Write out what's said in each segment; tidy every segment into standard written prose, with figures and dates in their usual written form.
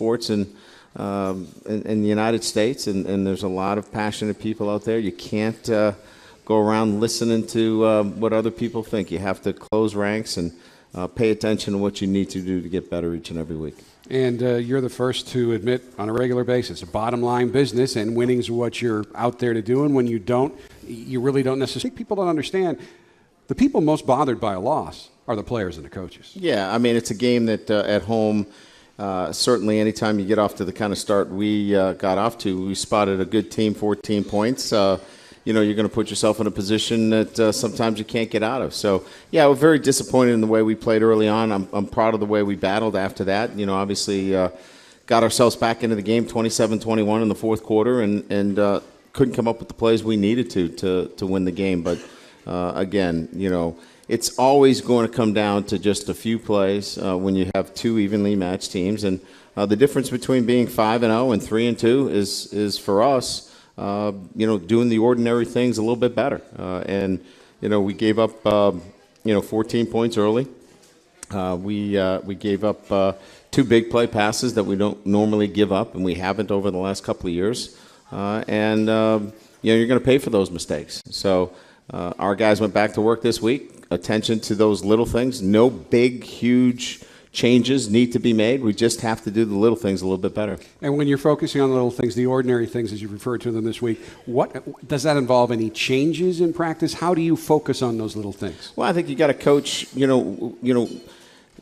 sports in the United States, and there's a lot of passionate people out there. You can't go around listening to what other people think. You have to close ranks and pay attention to what you need to do to get better each and every week. And you're the first to admit on a regular basis, a bottom line business, and winning's what you're out there to do. And when you don't, you really don't necessarily. I think people don't understand. The people most bothered by a loss are the players and the coaches. Yeah, I mean, it's a game that at home, certainly anytime you get off to the kind of start we got off to, we spotted a good team, 14 points. You're going to put yourself in a position that sometimes you can't get out of. So, yeah, we're very disappointed in the way we played early on. I'm proud of the way we battled after that. Obviously got ourselves back into the game 27-21 in the fourth quarter and couldn't come up with the plays we needed to win the game. But, again, it's always going to come down to just a few plays when you have two evenly matched teams. And the difference between being 5-0 and 3-2 is for us, doing the ordinary things a little bit better. We gave up, 14 points early. We gave up two big play passes that we don't normally give up, and we haven't over the last couple of years. You're going to pay for those mistakes. So our guys went back to work this week. Attention to those little things. No big, huge changes need to be made. We just have to do the little things a little bit better. And when you're focusing on the little things, the ordinary things, as you referred to them this week, what does that involve? Any changes in practice? How do you focus on those little things? Well, I think you got to coach. When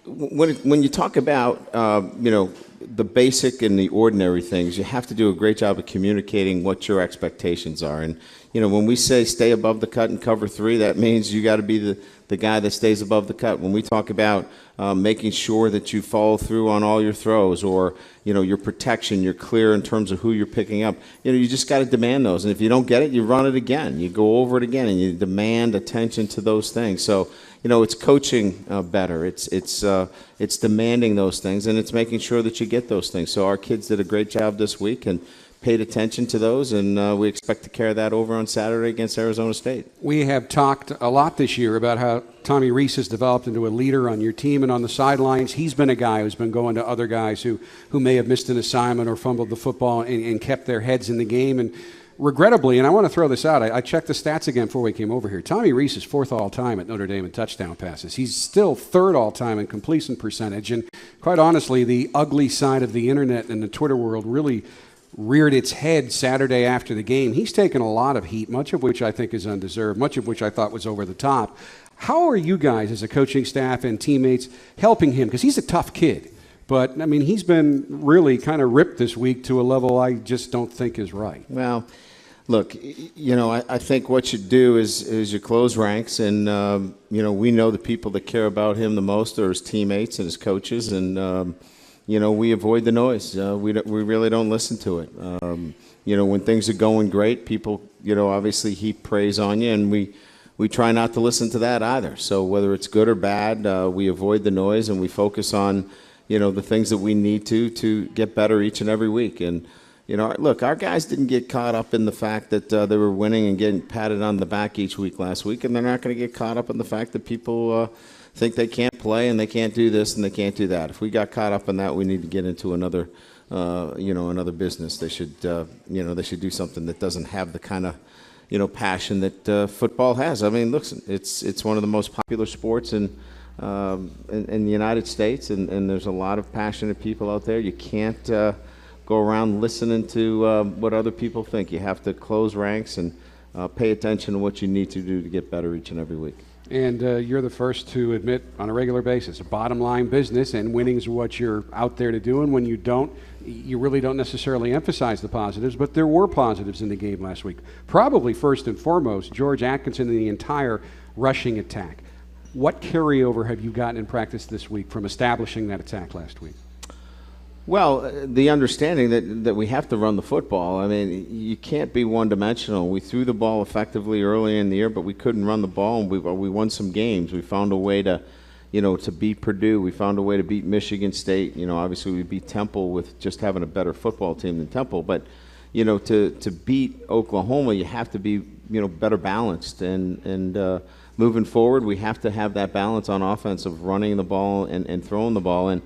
you talk about the basic and the ordinary things, you have to do a great job of communicating what your expectations are. And when we say stay above the cut and cover three, that means you got to be the guy that stays above the cut. When we talk about making sure that you follow through on all your throws, or your protection, you're clear in terms of who you're picking up. You just got to demand those, and if you don't get it, you run it again. You go over it again, and you demand attention to those things. So it's coaching better. It's demanding those things, and it's making sure that you get those things. So our kids did a great job this week and paid attention to those, and we expect to carry that over on Saturday against Arizona State. We have talked a lot this year about how Tommy Rees has developed into a leader on your team and on the sidelines. He's been a guy who's been going to other guys who may have missed an assignment or fumbled the football and kept their heads in the game. And regrettably, and I want to throw this out, I checked the stats again before we came over here. Tommy Rees is fourth all-time at Notre Dame in touchdown passes. He's still third all-time in completion percentage. And quite honestly, the ugly side of the internet and the Twitter world really reared its head Saturday after the game. He's taken a lot of heat, much of which I think is undeserved, much of which I thought was over the top. How are you guys as a coaching staff and teammates helping him? Because he's a tough kid. But, he's been really kind of ripped this week to a level I just don't think is right. Well, look, I think what you do is you close ranks, and, we know the people that care about him the most are his teammates and his coaches, and, we avoid the noise. We really don't listen to it. When things are going great, people, obviously heap praise on you, and we try not to listen to that either. So whether it's good or bad, we avoid the noise, and we focus on, the things that we need to get better each and every week. And, look, our guys didn't get caught up in the fact that they were winning and getting patted on the back each week last week, and they're not going to get caught up in the fact that people think they can't play and they can't do this and they can't do that. If we got caught up in that, we need to get into another business. They should, they should do something that doesn't have the kind of, passion that football has. Listen, it's one of the most popular sports in the United States, and there's a lot of passionate people out there. You can't go around listening to what other people think. You have to close ranks and pay attention to what you need to do to get better each and every week. And you're the first to admit on a regular basis, a bottom line business, and winning's what you're out there to do. And when you don't, you really don't necessarily emphasize the positives, but there were positives in the game last week. Probably first and foremost, George Atkinson and the entire rushing attack. What carryover have you gotten in practice this week from establishing that attack last week? Well, the understanding that we have to run the football. You can't be one-dimensional. We threw the ball effectively early in the year, but we couldn't run the ball, and we won some games. We found a way to beat Purdue. We found a way to beat Michigan State. Obviously we beat Temple with just having a better football team than Temple. But, to beat Oklahoma, you have to be, better balanced. And moving forward, we have to have that balance on offense of running the ball and throwing the ball. And,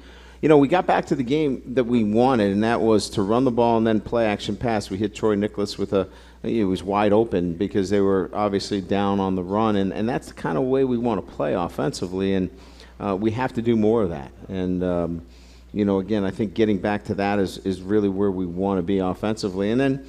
we got back to the game that we wanted, and that was to run the ball and then play action pass. We hit Troy Nicholas with it was wide open because they were obviously down on the run, and that's the kind of way we want to play offensively, and we have to do more of that. And, again, I think getting back to that is really where we want to be offensively. And then,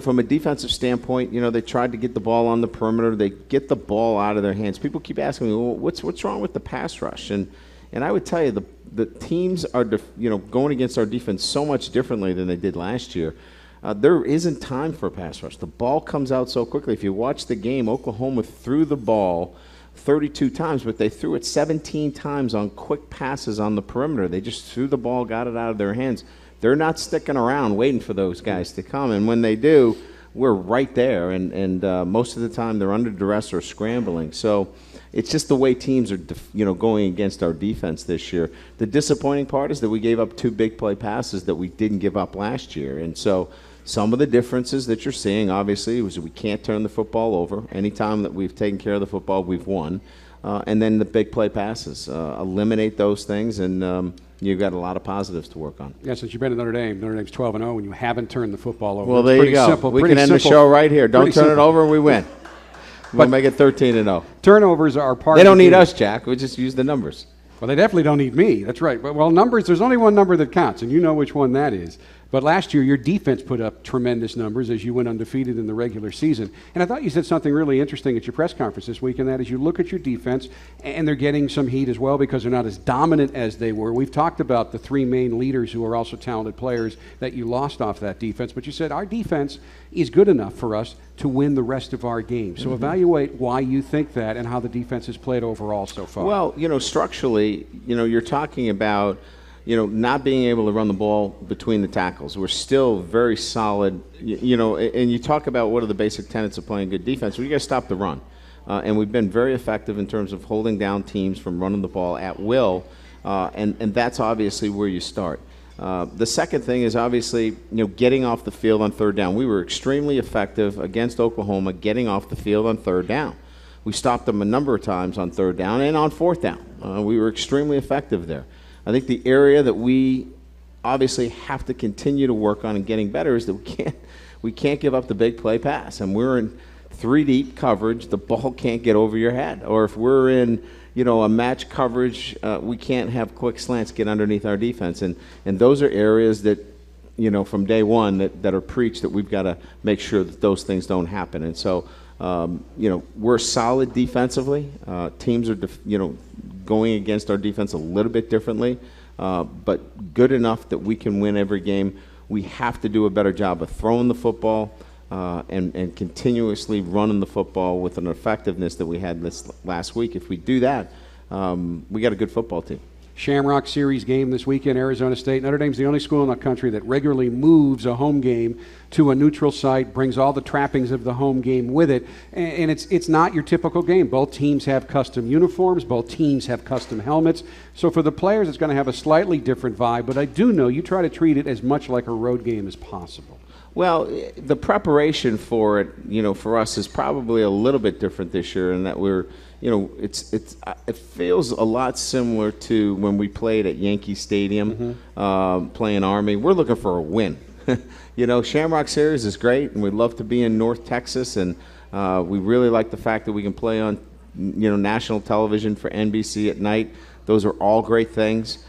from a defensive standpoint, they tried to get the ball on the perimeter. They get the ball out of their hands. People keep asking me, well, what's wrong with the pass rush? And I would tell you the teams are, going against our defense so much differently than they did last year. There isn't time for a pass rush. The ball comes out so quickly. If you watch the game, Oklahoma threw the ball 32 times, but they threw it 17 times on quick passes on the perimeter. They just threw the ball, got it out of their hands. They're not sticking around waiting for those guys to come, and when they do, we're right there, and most of the time they're under duress or scrambling. So it's just the way teams are, going against our defense this year. The disappointing part is that we gave up 2 big play passes that we didn't give up last year, and so some of the differences that you're seeing, obviously, was we can't turn the football over. Anytime that we've taken care of the football, we've won. And then the big play passes. Eliminate those things, and you've got a lot of positives to work on. Yeah, since you've been at Notre Dame's 12-0, and you haven't turned the football over. Well, there you go. Simple, we can end the show right here. Don't turn it over, and we win. We'll make it 13-0. Turnovers are part of They don't need us, Jack. We just use the numbers. Well, they definitely don't need me. That's right. But, numbers, there's only one number that counts, and you know which one that is. But last year, your defense put up tremendous numbers as you went undefeated in the regular season. And I thought you said something really interesting at your press conference this week, and that is you look at your defense, and they're getting some heat as well because they're not as dominant as they were. We've talked about the 3 main leaders who are also talented players that you lost off that defense, but you said our defense is good enough for us to win the rest of our games. So evaluate why you think that and how the defense has played overall so far. Well, structurally, you're talking about not being able to run the ball between the tackles. We're still very solid, and you talk about what are the basic tenets of playing good defense. Well, you got to stop the run. And we've been very effective in terms of holding down teams from running the ball at will, and that's obviously where you start. The second thing is obviously, getting off the field on third down. We were extremely effective against Oklahoma getting off the field on third down. We stopped them a number of times on third down and on fourth down. We were extremely effective there. I think the area that we obviously have to continue to work on and getting better is that we can't give up the big play pass. And we're in 3 deep coverage, the ball can't get over your head. Or if we're in, a match coverage, we can't have quick slants get underneath our defense. And those are areas that, from day one that are preached that we've got to make sure that those things don't happen. And so, we're solid defensively. Teams are, going against our defense a little bit differently, but good enough that we can win every game. We have to do a better job of throwing the football and continuously running the football with an effectiveness that we had this last week. If we do that, we got a good football team. Shamrock Series game this weekend, Arizona State. Notre Dame's the only school in the country that regularly moves a home game to a neutral site, brings all the trappings of the home game with it, and it's not your typical game. Both teams have custom uniforms. Both teams have custom helmets. So for the players, it's going to have a slightly different vibe, but I do know you try to treat it as much like a road game as possible. Well, the preparation for it, for us is probably a little bit different this year in that we're, it feels a lot similar to when we played at Yankee Stadium, playing Army. We're looking for a win. Shamrock Series is great, and we'd love to be in North Texas, and we really like the fact that we can play on, national television for NBC at night. Those are all great things.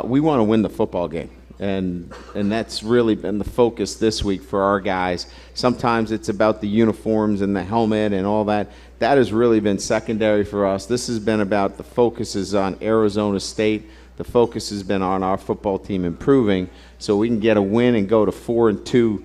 We want to win the football game. And that's really been the focus this week for our guys. Sometimes it's about the uniforms and the helmet and all that. That has really been secondary for us. This has been about the focus is on Arizona State. The focus has been on our football team improving so we can get a win and go to 4-2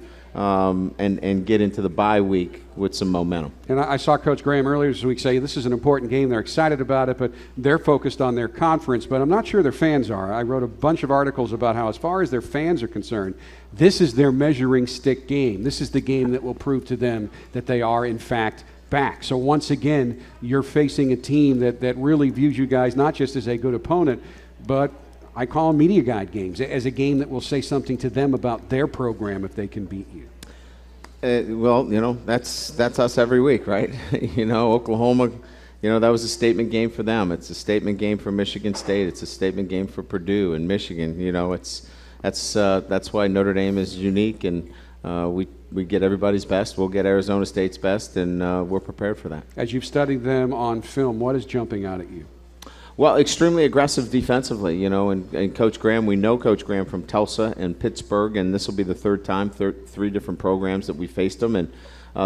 and get into the bye week with some momentum. And I saw Coach Graham earlier this week say this is an important game. They're excited about it, but they're focused on their conference. But I'm not sure their fans are. I wrote a bunch of articles about how, as far as their fans are concerned, this is their measuring stick game. This is the game that will prove to them that they are, in fact, back. So once again, you're facing a team that really views you guys not just as a good opponent, but I call them media guide games, as a game that will say something to them about their program if they can beat you. Well, that's us every week, right? Oklahoma, that was a statement game for them. It's a statement game for Michigan State. It's a statement game for Purdue and Michigan. That's why Notre Dame is unique, and we get everybody's best. We'll get Arizona State's best, and we're prepared for that. As you've studied them on film, what is jumping out at you? Well, extremely aggressive defensively, and Coach Graham, we know Coach Graham from Tulsa and Pittsburgh, and this will be the third time, three different programs that we faced them, and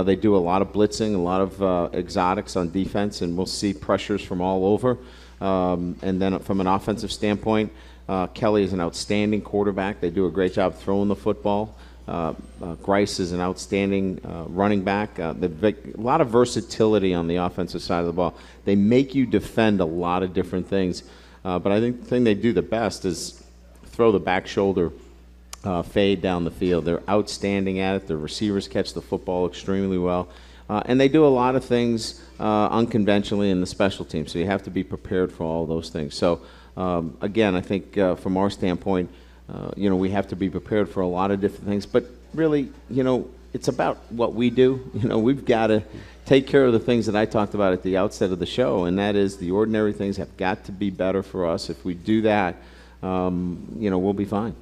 they do a lot of blitzing, a lot of exotics on defense, and we'll see pressures from all over. And then from an offensive standpoint, Kelly is an outstanding quarterback. They do a great job throwing the football. Grice is an outstanding running back. A lot of versatility on the offensive side of the ball. They make you defend a lot of different things. But I think the thing they do the best is throw the back shoulder fade down the field. They're outstanding at it. The receivers catch the football extremely well. And they do a lot of things unconventionally in the special team. So you have to be prepared for all those things. So, again, I think from our standpoint, we have to be prepared for a lot of different things, but really, it's about what we do. We've got to take care of the things that I talked about at the outset of the show, and that is the ordinary things have got to be better for us. If we do that, we'll be fine.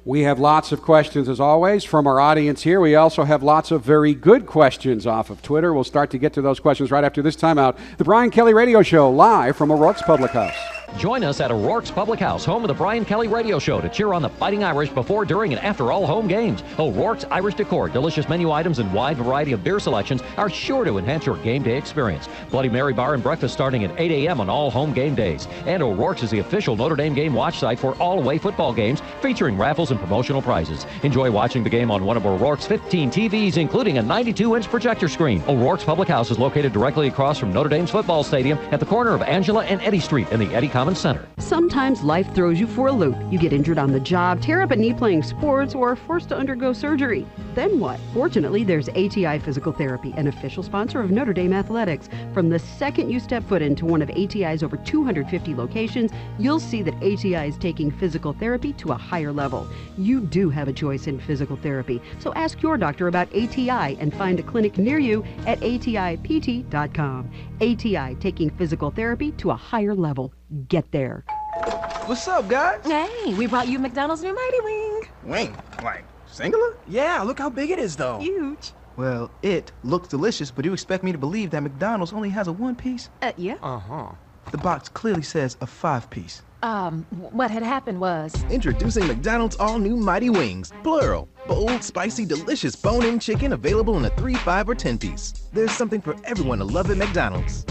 We have lots of questions, as always, from our audience here. We also have lots of very good questions off of Twitter. We'll start to get to those questions right after this timeout. The Brian Kelly Radio Show, live from O'Rourke's Public House. Join us at O'Rourke's Public House, home of the Brian Kelly Radio Show, to cheer on the Fighting Irish before, during, and after all home games. O'Rourke's Irish Decor, delicious menu items, and wide variety of beer selections are sure to enhance your game day experience. Bloody Mary Bar and Breakfast starting at 8 a.m. on all home game days. And O'Rourke's is the official Notre Dame game watch site for all away football games, featuring raffles and promotional prizes. Enjoy watching the game on one of O'Rourke's 15 TVs, including a 92-inch projector screen. O'Rourke's Public House is located directly across from Notre Dame's football stadium at the corner of Angela and Eddy Street in the Eddy Commons Center. Sometimes life throws you for a loop. You get injured on the job, tear up a knee playing sports, or are forced to undergo surgery. Then what? Fortunately, there's ATI Physical Therapy, an official sponsor of Notre Dame Athletics. From the second you step foot into one of ATI's over 250 locations, you'll see that ATI is taking physical therapy to a higher level. You do have a choice in physical therapy, so ask your doctor about ATI and find a clinic near you at atipt.com. ATI, taking physical therapy to a higher level. Get there. What's up, guys? Hey, we brought you McDonald's new Mighty Wing. Wing? Like, singular? Yeah, look how big it is, though. Huge. Well, it looks delicious, but you expect me to believe that McDonald's only has a one-piece? Yeah. Uh-huh. The box clearly says a five-piece. What had happened was... Introducing McDonald's all-new Mighty Wings, plural. Bold, spicy, delicious bone-in chicken available in a 3, 5, or 10-piece. There's something for everyone to love at McDonald's.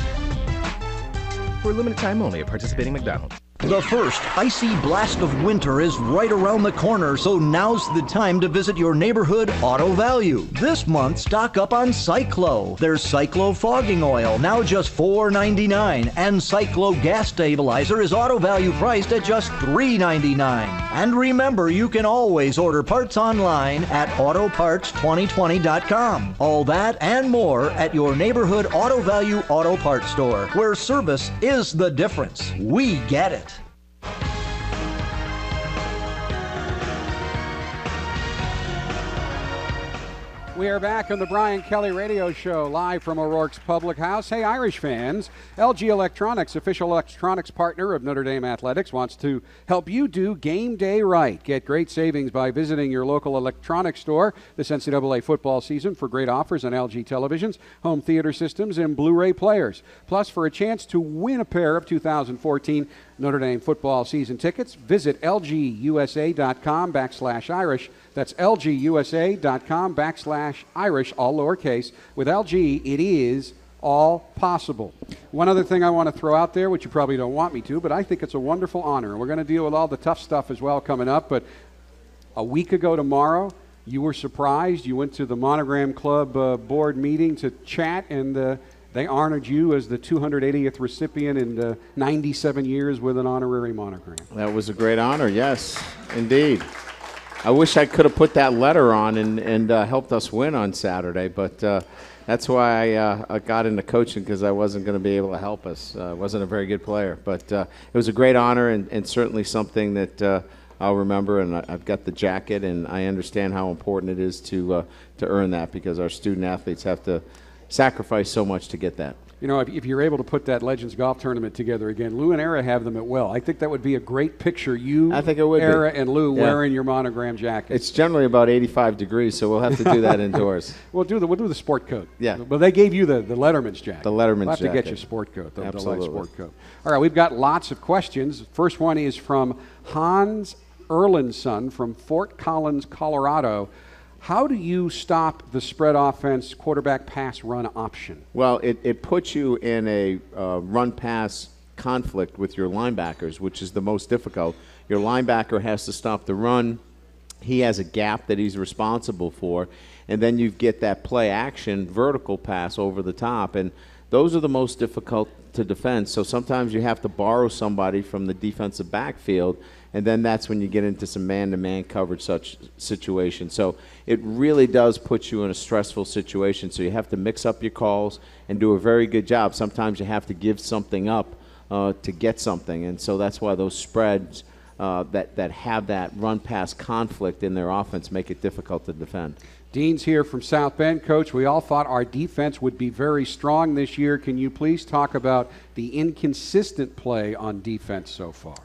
For a limited time only at participating McDonald's. The first icy blast of winter is right around the corner, so now's the time to visit your neighborhood Auto Value. This month, stock up on Cyclo. There's Cyclo fogging oil, now just $4.99, and Cyclo gas stabilizer is Auto Value priced at just $3.99. And remember, you can always order parts online at autoparts2020.com. All that and more at your neighborhood Auto Value Auto Parts store, where service is the difference. We get it. We are back on the Brian Kelly Radio Show, live from O'Rourke's Public House. Hey, Irish fans, LG Electronics, official electronics partner of Notre Dame Athletics, wants to help you do game day right. Get great savings by visiting your local electronics store this NCAA football season for great offers on LG televisions, home theater systems, and Blu-ray players. Plus, for a chance to win a pair of 2014 Notre Dame football season tickets, visit lgusa.com/Irish. That's lgusa.com/Irish, all lowercase. With LG, it is all possible. One other thing I want to throw out there, which you probably don't want me to, but I think it's a wonderful honor. And we're going to deal with all the tough stuff as well coming up. But a week ago tomorrow, you were surprised. You went to the Monogram Club board meeting to chat, and they honored you as the 280th recipient in 97 years with an honorary monogram. That was a great honor, yes, indeed. I wish I could have put that letter on and helped us win on Saturday, but that's why I got into coaching, because I wasn't going to be able to help us. I wasn't a very good player, but it was a great honor and certainly something that I'll remember, and I've got the jacket, and I understand how important it is to earn that, because our student athletes have to sacrifice so much to get that. You know, if you're able to put that Legends Golf Tournament together again, Lou and Era have them at Well. I think that would be a great picture. I think it would Era, be. and Lou Yeah. wearing your monogram jacket. It's generally about 85 degrees, so we'll have to do that indoors. We'll do the sport coat. Yeah. Well, they gave you the Letterman's jacket. The Letterman's we'll have to get jacket. you a sport coat, the light Absolutely. sport coat. All right, we've got lots of questions. First one is from Hans Erlandson from Fort Collins, Colorado. How do you stop the spread offense quarterback pass run option? Well, it puts you in a run-pass conflict with your linebackers, which is the most difficult. Your linebacker has to stop the run. He has a gap that he's responsible for, and then you get that play-action vertical pass over the top, and those are the most difficult to defend. So sometimes you have to borrow somebody from the defensive backfield, and then that's when you get into some man-to-man coverage such situation. So it really does put you in a stressful situation. So you have to mix up your calls and do a very good job. Sometimes you have to give something up to get something, and so that's why those spreads that have that run-pass conflict in their offense make it difficult to defend. Dean's here from South Bend. Coach, we all thought our defense would be very strong this year. Can you please talk about the inconsistent play on defense so far?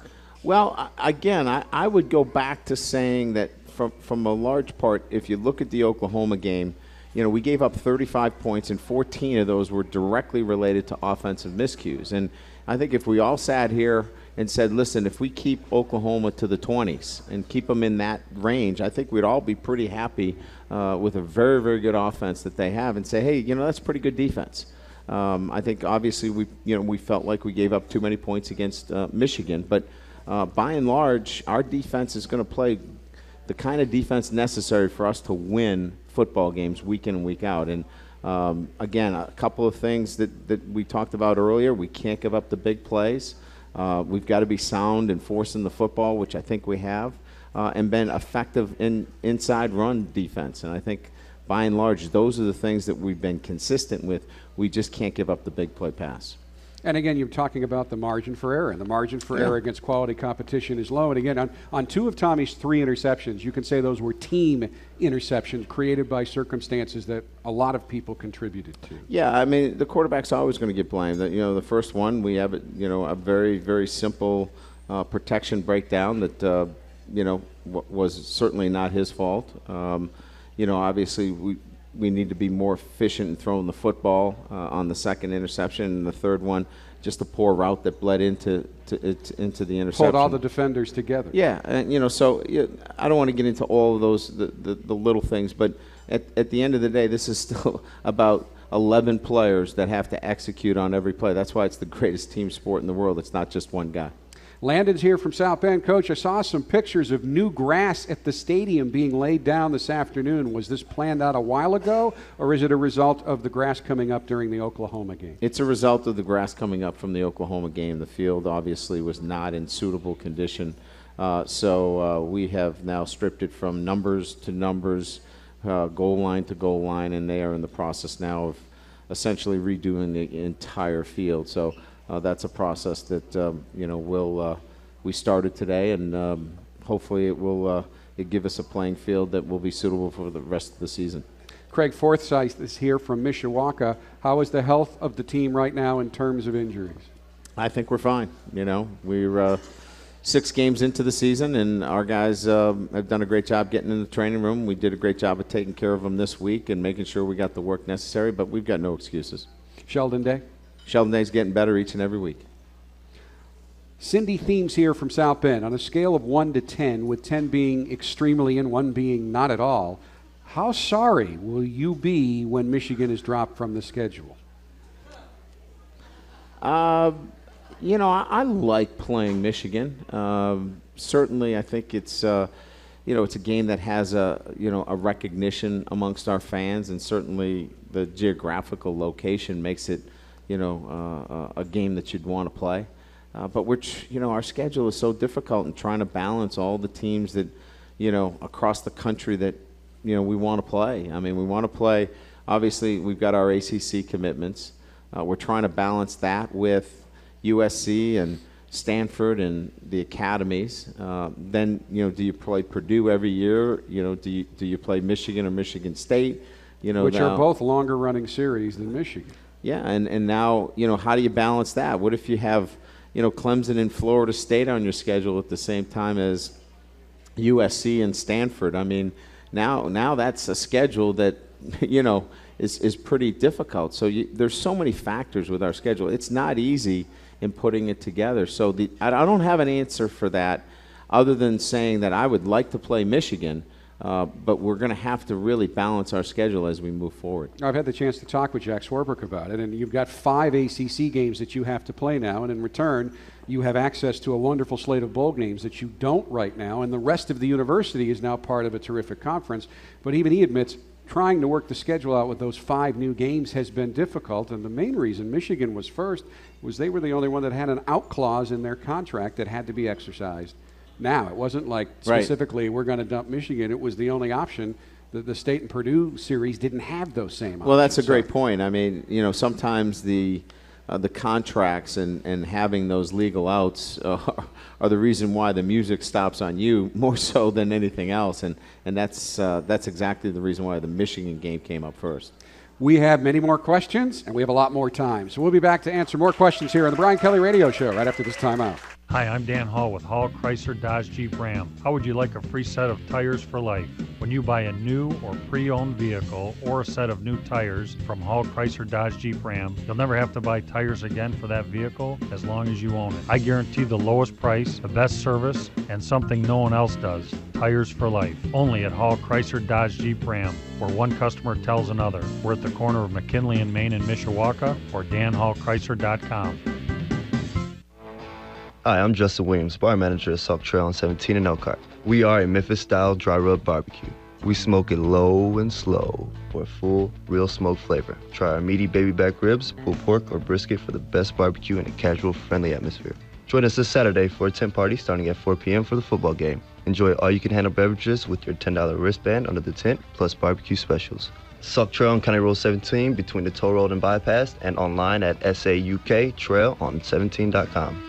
Well, again, I would go back to saying that from a large part, if you look at the Oklahoma game, you know, we gave up 35 points, and 14 of those were directly related to offensive miscues. And I think if we all sat here and said, listen, if we keep Oklahoma to the 20s and keep them in that range, I think we'd all be pretty happy with a very, very good offense that they have and say, hey, you know, that's pretty good defense. I think obviously we felt like we gave up too many points against Michigan, but by and large, our defense is going to play the kind of defense necessary for us to win football games week in and week out. And again, a couple of things that we talked about earlier. We can't give up the big plays. We've got to be sound in forcing the football, which I think we have, and been effective in inside run defense. And I think by and large, those are the things that we've been consistent with. We just can't give up the big play pass. And again, you're talking about the margin for error. And the margin for error against quality competition is low. And again, on two of Tommy's 3 interceptions, you can say those were team interceptions created by circumstances that a lot of people contributed to. Yeah, I mean, the quarterback's always going to get blamed. You know, the first one, we have a very, very simple protection breakdown that was certainly not his fault. Obviously we need to be more efficient in throwing the football on the second interception, and the third one, just a poor route that bled into the interception. Pulled all the defenders together. Yeah, and so I don't want to get into all of those the little things, but at the end of the day, this is still about 11 players that have to execute on every play. That's why it's the greatest team sport in the world. It's not just one guy. Landon's here from South Bend. Coach, I saw some pictures of new grass at the stadium being laid down this afternoon. Was this planned out a while ago, or is it a result of the grass coming up during the Oklahoma game? It's a result of the grass coming up from the Oklahoma game. The field obviously was not in suitable condition, so we have now stripped it from numbers to numbers, goal line to goal line, and they are in the process now of essentially redoing the entire field. So that's a process that we started today, and hopefully it will give us a playing field that will be suitable for the rest of the season. Craig Forsyth is here from Mishawaka. How is the health of the team right now in terms of injuries? I think we're fine. We're 6 games into the season, and our guys have done a great job getting in the training room. We did a great job of taking care of them this week and making sure we got the work necessary, but we've got no excuses. Sheldon Day? Sheldon Day's getting better each and every week. Cindy Themes here from South Bend. On a scale of 1 to 10, with 10 being extremely and 1 being not at all, how sorry will you be when Michigan is dropped from the schedule? I like playing Michigan. Certainly, I think it's it's a game that has a recognition amongst our fans, and certainly the geographical location makes it a game that you'd want to play. But our schedule is so difficult in trying to balance all the teams that, across the country that, we want to play. I mean, we want to play, obviously, we've got our ACC commitments. We're trying to balance that with USC and Stanford and the academies. Then, do you play Purdue every year? Do you play Michigan or Michigan State? Which are both longer running series than Michigan. Yeah, and now, how do you balance that? What if you have, Clemson and Florida State on your schedule at the same time as USC and Stanford? I mean, now that's a schedule that, is pretty difficult. So there's so many factors with our schedule. It's not easy in putting it together. So I don't have an answer for that other than saying that I would like to play Michigan, but we're going to have to really balance our schedule as we move forward. I've had the chance to talk with Jack Swarbrick about it, and you've got 5 ACC games that you have to play now, and in return, you have access to a wonderful slate of bowl games that you don't right now, and the rest of the university is now part of a terrific conference. But even he admits trying to work the schedule out with those 5 new games has been difficult, and the main reason Michigan was first was they were the only one that had an out clause in their contract that had to be exercised. Now, it wasn't like specifically we're going to dump Michigan. It was the only option. The State and Purdue series didn't have those same options. Well, that's a great point. I mean, sometimes the contracts and having those legal outs are the reason why the music stops on you more so than anything else, and that's exactly the reason why the Michigan game came up first. We have many more questions, and we have a lot more time. So we'll be back to answer more questions here on the Brian Kelly Radio Show right after this timeout. Hi, I'm Dan Hall with Hall Chrysler Dodge Jeep Ram. How would you like a free set of tires for life? When you buy a new or pre-owned vehicle or a set of new tires from Hall Chrysler Dodge Jeep Ram, you'll never have to buy tires again for that vehicle as long as you own it. I guarantee the lowest price, the best service, and something no one else does. Tires for life. Only at Hall Chrysler Dodge Jeep Ram, where one customer tells another. We're at the corner of McKinley and Main in Mishawaka, or danhallchrysler.com. Hi, I'm Justin Williams, bar manager at Salk Trail on 17 in Elkhart. We are a Memphis-style dry rub barbecue. We smoke it low and slow for a full, real smoke flavor. Try our meaty baby back ribs, pulled pork, or brisket for the best barbecue in a casual, friendly atmosphere. Join us this Saturday for a tent party starting at 4 p.m. for the football game. Enjoy all-you-can-handle beverages with your $10 wristband under the tent, plus barbecue specials. Salk Trail on County Road 17 between the toll road and bypass, and online at SAUK Trail on 17.com.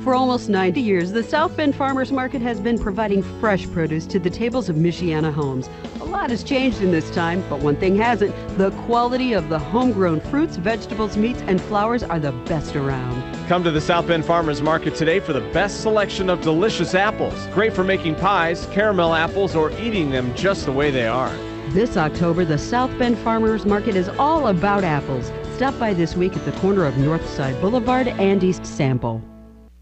For almost 90 years, the South Bend Farmers Market has been providing fresh produce to the tables of Michiana homes. A lot has changed in this time, but one thing hasn't. The quality of the homegrown fruits, vegetables, meats, and flowers are the best around. Come to the South Bend Farmers Market today for the best selection of delicious apples. Great for making pies, caramel apples, or eating them just the way they are. This October, the South Bend Farmers Market is all about apples. Stop by this week at the corner of Northside Boulevard and East Sample.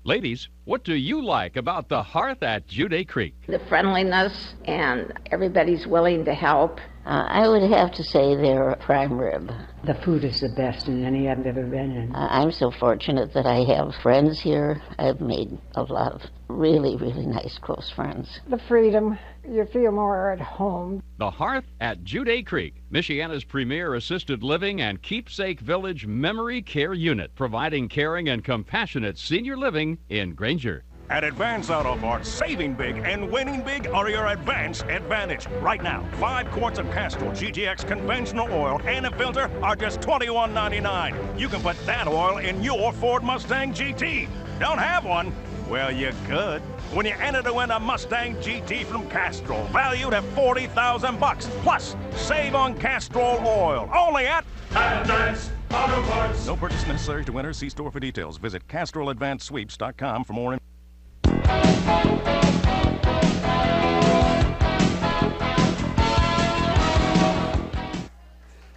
Ladies, what do you like about the Hearth at Jude Creek? The friendliness, and everybody's willing to help. I would have to say they're prime rib. The food is the best in any I've ever been in. I'm so fortunate that I have friends here. I've made a lot of really, really nice close friends. The freedom. You feel more at home. The Hearth at Jude Creek, Michiana's premier assisted living and keepsake village memory care unit, providing caring and compassionate senior living in Granger. At Advance Auto Parts, saving big and winning big are your Advance advantage. Right now, 5 quarts of Castrol GTX conventional oil and a filter are just $21.99. You can put that oil in your Ford Mustang GT. Don't have one? Well, you could. When you enter to win a Mustang GT from Castrol, valued at $40,000. Plus, save on Castrol oil. Only at Advance Auto Parts. No purchase necessary to enter. See store for details. Visit CastrolAdvanceSweeps.com for more information.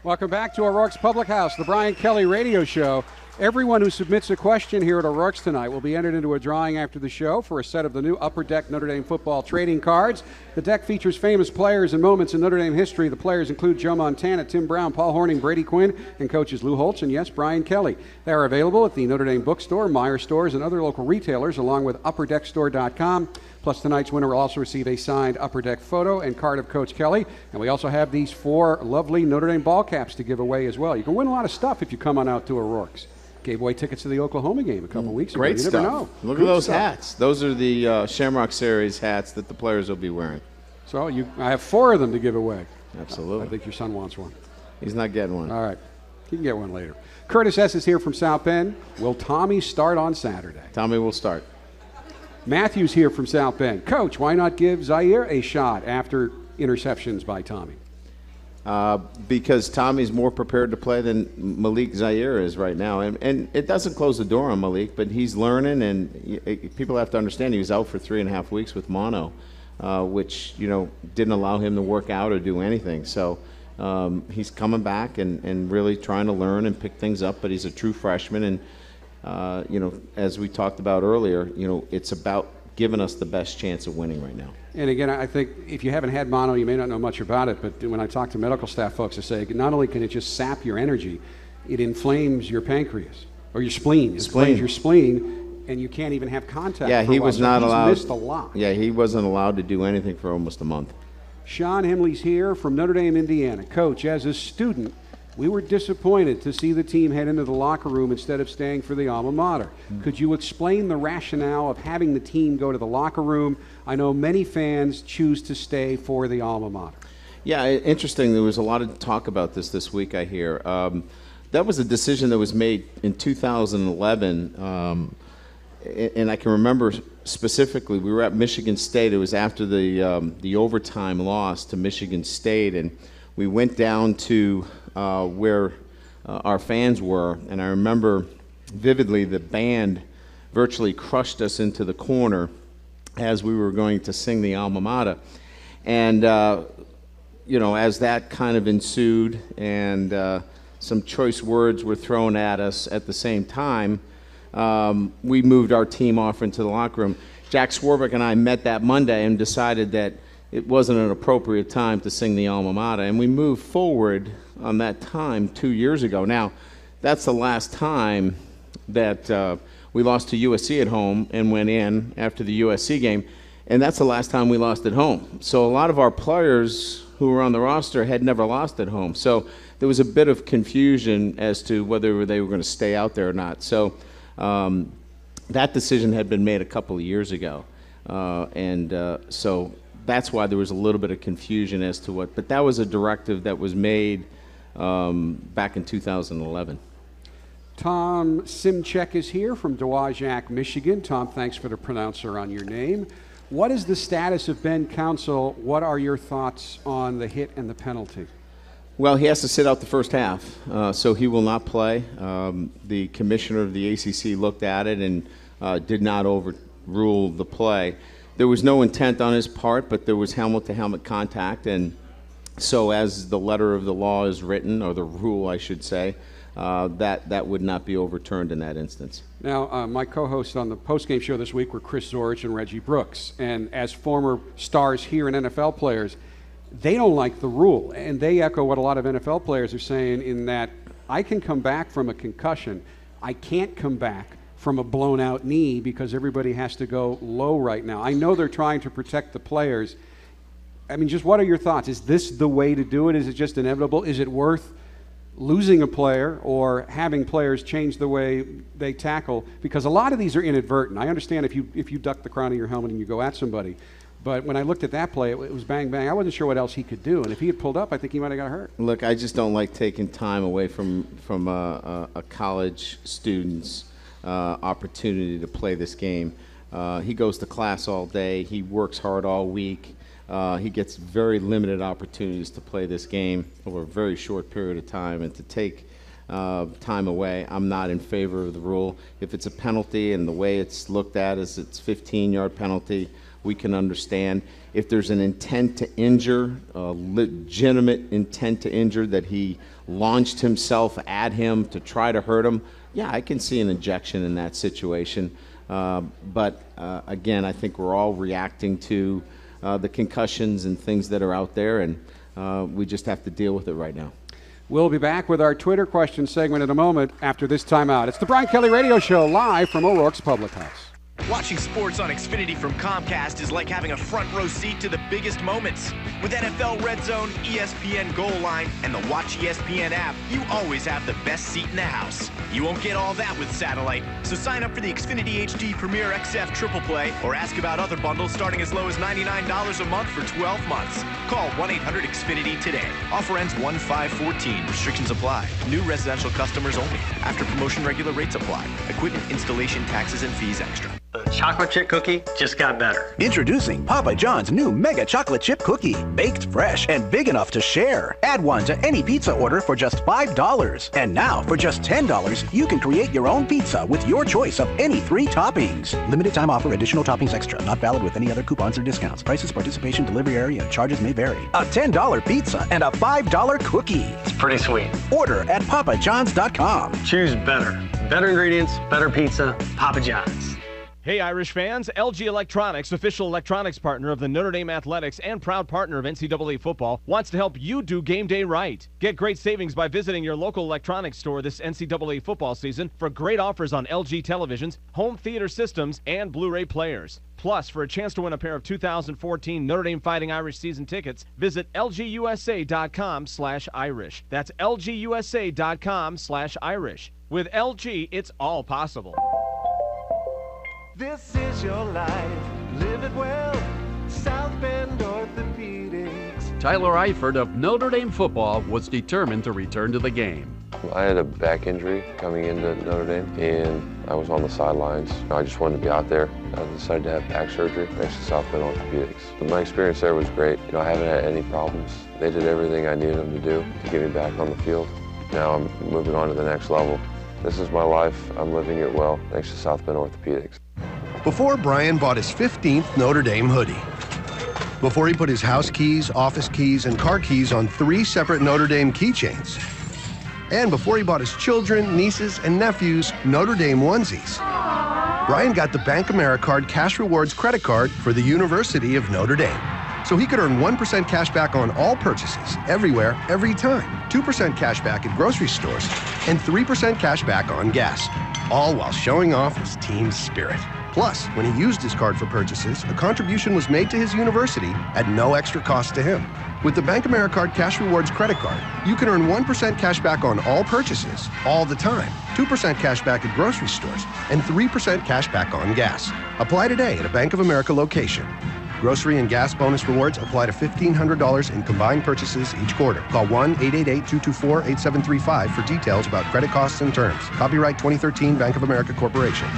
Welcome back to O'Rourke's Public House, the Brian Kelly Radio Show. Everyone who submits a question here at O'Rourke's tonight will be entered into a drawing after the show for a set of the new Upper Deck Notre Dame football trading cards. The deck features famous players and moments in Notre Dame history. The players include Joe Montana, Tim Brown, Paul Hornung, Brady Quinn, and coaches Lou Holtz and, yes, Brian Kelly. They are available at the Notre Dame bookstore, Meyer stores, and other local retailers, along with upperdeckstore.com. Plus, tonight's winner will also receive a signed Upper Deck photo and card of Coach Kelly. And we also have these 4 lovely Notre Dame ball caps to give away as well. You can win a lot of stuff if you come on out to O'Rourke's. Gave away tickets to the Oklahoma game a couple weeks ago. Great you stuff. Never know. Look at those hats. Those are the Shamrock Series hats that the players will be wearing. So I have 4 of them to give away. Absolutely. I think your son wants one. He's not getting one. All right. He can get one later. Curtis S. is here from South Bend. Will Tommy start on Saturday? Tommy will start. Matthew's here from South Bend. Coach, why not give Zaire a shot after interceptions by Tommy? because Tommy's more prepared to play than Malik Zaire is right now. And it doesn't close the door on Malik, but he's learning, and people have to understand he was out for 3.5 weeks with mono, which, didn't allow him to work out or do anything. So he's coming back and really trying to learn and pick things up, but he's a true freshman. And, as we talked about earlier, it's about giving us the best chance of winning right now. And again, I think if you haven't had mono, you may not know much about it, but when I talk to medical staff folks, they say not only can it just sap your energy, it inflames your pancreas or your spleen. It inflames your spleen, and you can't even have contact. Yeah, he was not allowed. He's missed a lot. Yeah, he wasn't allowed to do anything for almost a month. Sean Hemley's here from Notre Dame, Indiana. Coach, as a student, we were disappointed to see the team head into the locker room instead of staying for the alma mater. Could you explain the rationale of having the team go to the locker room? I know many fans choose to stay for the alma mater. Yeah, interesting. There was a lot of talk about this week, I hear. That was a decision that was made in 2011, and I can remember specifically, we were at Michigan State. It was after the overtime loss to Michigan State, and we went down to where our fans were, and I remember vividly the band virtually crushed us into the corner as we were going to sing the alma mater. And, as that kind of ensued and some choice words were thrown at us at the same time, we moved our team off into the locker room. Jack Swarbrick and I met that Monday and decided that it wasn't an appropriate time to sing the alma mater, and we moved forward on that time 2 years ago. Now, that's the last time that we lost to USC at home and went in after the USC game, and that's the last time we lost at home. So a lot of our players who were on the roster had never lost at home. So there was a bit of confusion as to whether they were going to stay out there or not. So that decision had been made a couple of years ago, so that's why there was a little bit of confusion as to what, but that was a directive that was made back in 2011. Tom Simchek is here from Dowagiac, Michigan. Tom, thanks for the pronouncer on your name. What is the status of Ben Council? What are your thoughts on the hit and the penalty? Well, he has to sit out the first half, so he will not play. The commissioner of the ACC looked at it and did not overrule the play. There was no intent on his part, but there was helmet-to-helmet contact, and so as the letter of the law is written, or the rule, I should say, that would not be overturned in that instance. Now, my co-hosts on the postgame show this week were Chris Zorich and Reggie Brooks, and as former stars here and NFL players, they don't like the rule, and they echo what a lot of NFL players are saying in that I can come back from a concussion. I can't come back from a blown-out knee because everybody has to go low right now. I know they're trying to protect the players. I mean, just what are your thoughts? Is this the way to do it? Is it just inevitable? Is it worth losing a player or having players change the way they tackle? Because a lot of these are inadvertent. I understand if you duck the crown of your helmet and you go at somebody. But when I looked at that play, it was bang, bang. I wasn't sure what else he could do. And if he had pulled up, I think he might have got hurt. Look, I just don't like taking time away from a college student's opportunity to play this game. He goes to class all day. He works hard all week. He gets very limited opportunities to play this game over a very short period of time. And to take time away, I'm not in favor of the rule. If it's a penalty and the way it's looked at is it's 15-yard penalty, we can understand. If there's an intent to injure, a legitimate intent to injure, that he launched himself at him to try to hurt him, yeah, I can see an ejection in that situation. But again, I think we're all reacting to the concussions and things that are out there, and we just have to deal with it right now. We'll be back with our Twitter question segment in a moment after this timeout. It's the Brian Kelly Radio Show live from O'Rourke's Public House. Watching sports on Xfinity from Comcast is like having a front row seat to the biggest moments. With NFL Red Zone, ESPN Goal Line, and the Watch ESPN app, you always have the best seat in the house. You won't get all that with satellite, so sign up for the Xfinity HD Premier XF Triple Play or ask about other bundles starting as low as $99 a month for 12 months. Call 1-800-XFINITY today. Offer ends 1/5/14. Restrictions apply. New residential customers only. After promotion, regular rates apply. Equipment installation, taxes, and fees extra. The chocolate chip cookie just got better. Introducing Papa John's new Mega Chocolate Chip Cookie. Baked fresh and big enough to share. Add one to any pizza order for just $5. And now, for just $10, you can create your own pizza with your choice of any 3 toppings. Limited time offer, additional toppings extra. Not valid with any other coupons or discounts. Prices, participation, delivery area, and charges may vary. A $10 pizza and a $5 cookie. It's pretty sweet. Order at papajohns.com. Choose better. Better ingredients, better pizza, Papa John's. Hey Irish fans, LG Electronics, official electronics partner of the Notre Dame Athletics and proud partner of NCAA football, wants to help you do game day right. Get great savings by visiting your local electronics store this NCAA football season for great offers on LG televisions, home theater systems, and Blu-ray players. Plus, for a chance to win a pair of 2014 Notre Dame Fighting Irish season tickets, visit lgusa.com/Irish. That's lgusa.com/Irish. With LG, it's all possible. This is your life, live it well, South Bend Orthopedics. Tyler Eifert of Notre Dame football was determined to return to the game. I had a back injury coming into Notre Dame, and I was on the sidelines. I just wanted to be out there. I decided to have back surgery next to South Bend Orthopedics. My experience there was great. I haven't had any problems. They did everything I needed them to do to get me back on the field. Now I'm moving on to the next level. This is my life. I'm living it well thanks to South Bend Orthopedics. Before Brian bought his 15th Notre Dame hoodie. Before he put his house keys, office keys, and car keys on 3 separate Notre Dame keychains. And before he bought his children, nieces, and nephews Notre Dame onesies. Brian got the Bank Americard Cash Rewards credit card for the University of Notre Dame. So he could earn 1% cash back on all purchases, everywhere, every time. 2% cash back at grocery stores, and 3% cash back on gas. All while showing off his team spirit. Plus, when he used his card for purchases, a contribution was made to his university at no extra cost to him. With the Bank Americard Cash Rewards credit card, you can earn 1% cash back on all purchases, all the time, 2% cash back at grocery stores, and 3% cash back on gas. Apply today at a Bank of America location. Grocery and gas bonus rewards apply to $1,500 in combined purchases each quarter. Call 1-888-224-8735 for details about credit costs and terms. Copyright 2013 Bank of America Corporation.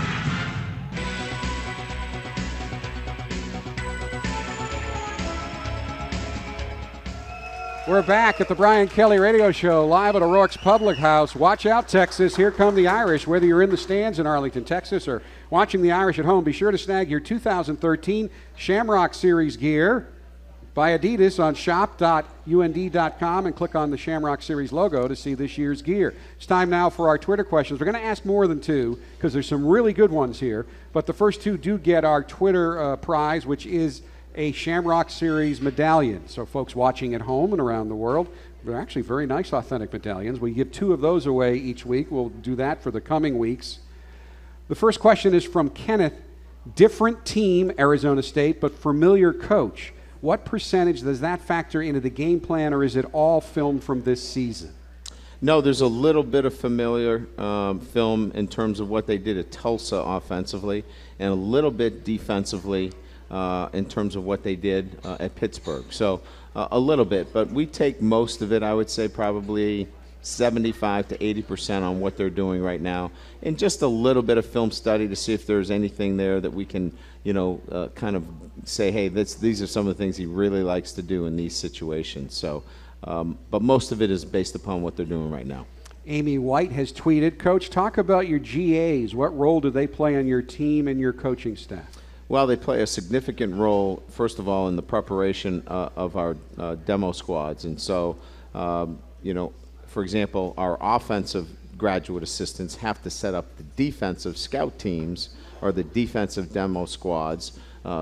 We're back at the Brian Kelly Radio Show, live at O'Rourke's Public House. Watch out, Texas. Here come the Irish. Whether you're in the stands in Arlington, Texas, or watching the Irish at home, be sure to snag your 2013 Shamrock Series gear by Adidas on shop.und.com and click on the Shamrock Series logo to see this year's gear. It's time now for our Twitter questions. We're going to ask more than 2 because there's some really good ones here, but the first 2 do get our Twitter prize, which is a Shamrock Series medallion. So folks watching at home and around the world, they're actually very nice, authentic medallions. We give 2 of those away each week. We'll do that for the coming weeks. The first question is from Kenneth. Different team, Arizona State, but familiar coach. What percentage does that factor into the game plan, or is it all film from this season? No, there's a little bit of familiar film in terms of what they did at Tulsa offensively, and a little bit defensively in terms of what they did at Pittsburgh. So a little bit, but we take most of it, I would say probably 75 to 80% on what they're doing right now, and just a little bit of film study to see if there's anything there that we can, kind of say, hey, these are some of the things he really likes to do in these situations. So, but most of it is based upon what they're doing right now. Amy White has tweeted, Coach, talk about your GAs. What role do they play on your team and your coaching staff? Well, they play a significant role, first of all, in the preparation of our demo squads. And so, for example, our offensive graduate assistants have to set up the defensive scout teams or the defensive demo squads.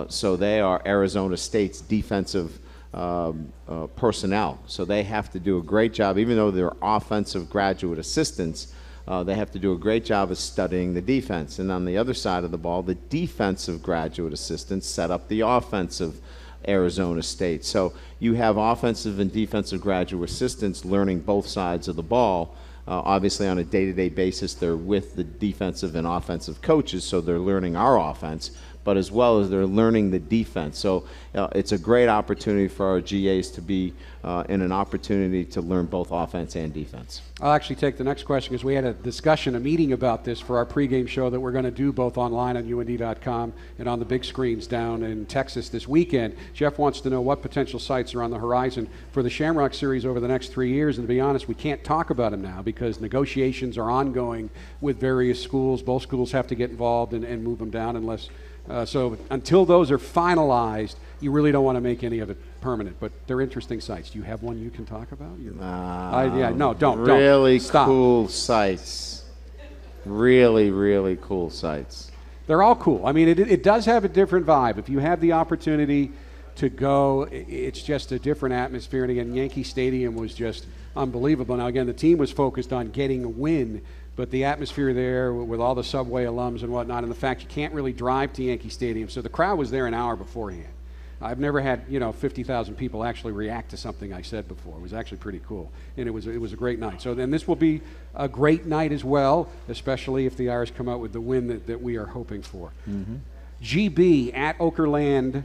So they are Arizona State's defensive personnel. So they have to do a great job, even though they're offensive graduate assistants. They have to do a great job of studying the defense. And on the other side of the ball, the defensive graduate assistants set up the offensive Arizona State. So you have offensive and defensive graduate assistants learning both sides of the ball. Obviously, on a day-to-day basis, they're with the defensive and offensive coaches, so they're learning our offense. but as well as they're learning the defense. So it's a great opportunity for our GAs to be in an opportunity to learn both offense and defense. I'll actually take the next question because we had a meeting about this for our pregame show that we're going to do both online on UND.com and on the big screens down in Texas this weekend. Jeff wants to know what potential sites are on the horizon for the Shamrock Series over the next 3 years. And to be honest, we can't talk about them now because negotiations are ongoing with various schools. Both schools have to get involved and move them down unless so until those are finalized, you really don't want to make any of it permanent, but they're interesting sites. Do you have one you can talk about? Don't. Really Stop. Cool sites. Really, really cool sites. They're all cool. I mean, it does have a different vibe. If you have the opportunity to go, it's just a different atmosphere. And again, Yankee Stadium was just unbelievable. Now, again, the team was focused on getting a win, but the atmosphere there with all the Subway alums and whatnot, and the fact you can't really drive to Yankee Stadium. So the crowd was there an hour beforehand. I've never had 50,000 people actually react to something I said before. It was actually pretty cool, and it was a great night. So then this will be a great night as well, especially if the Irish come out with the win that we are hoping for. Mm-hmm. GB at Okerland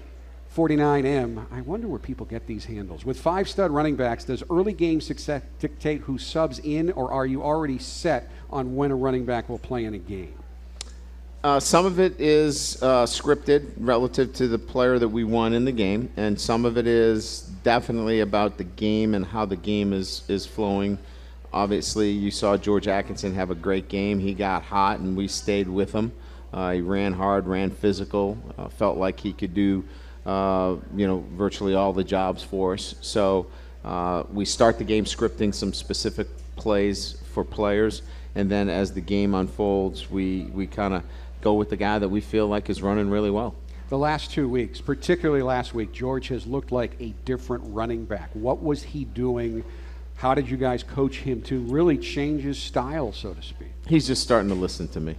49M. I wonder where people get these handles. With 5 stud running backs, does early game success dictate who subs in, or are you already set on when a running back will play in a game? Some of it is scripted relative to the player that we won in the game, and some of it is definitely about the game and how the game is flowing. Obviously, you saw George Atkinson have a great game. He got hot, and we stayed with him. He ran hard, ran physical, felt like he could do virtually all the jobs for us. So we start the game scripting some specific plays for players, and then as the game unfolds, we kind of go with the guy that we feel like is running really well. The last 2 weeks, particularly last week, George has looked like a different running back. What was he doing? How did you guys coach him to really change his style, so to speak? He's just starting to listen to me.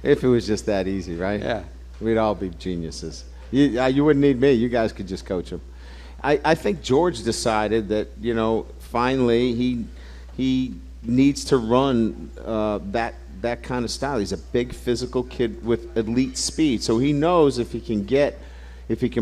If it was just that easy, right? Yeah. We'd all be geniuses. You wouldn't need me. You guys could just coach him. I think George decided that, finally he needs to run that kind of style. He's a big physical kid with elite speed, so he knows if he can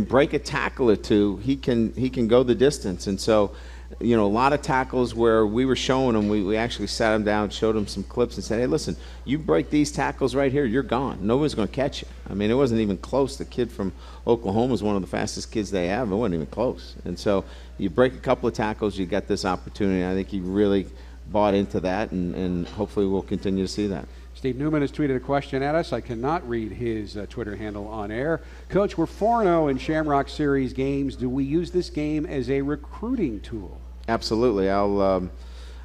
break a tackle or two, he can go the distance. And so, a lot of tackles where we were showing him, we actually sat him down, showed him some clips, and said, "Hey, listen, you break these tackles right here, you're gone. Nobody's going to catch you." I mean, it wasn't even close. The kid from Oklahoma is one of the fastest kids they have. It wasn't even close. And so, you break a couple of tackles, you get this opportunity. I think he really bought into that, and hopefully we'll continue to see that. Steve Newman has tweeted a question at us. I cannot read his Twitter handle on air. Coach, we're 4-0 in Shamrock Series games. Do we use this game as a recruiting tool? Absolutely. I'll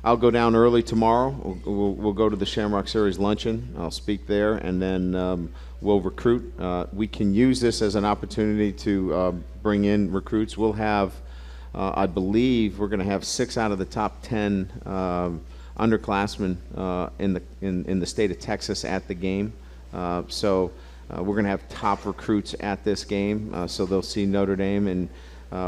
go down early tomorrow. We'll go to the Shamrock Series luncheon. I'll speak there, and then we'll recruit. We can use this as an opportunity to bring in recruits. We'll have I believe we're going to have 6 out of the top 10 underclassmen in the state of Texas at the game. So we're going to have top recruits at this game. So they'll see Notre Dame, and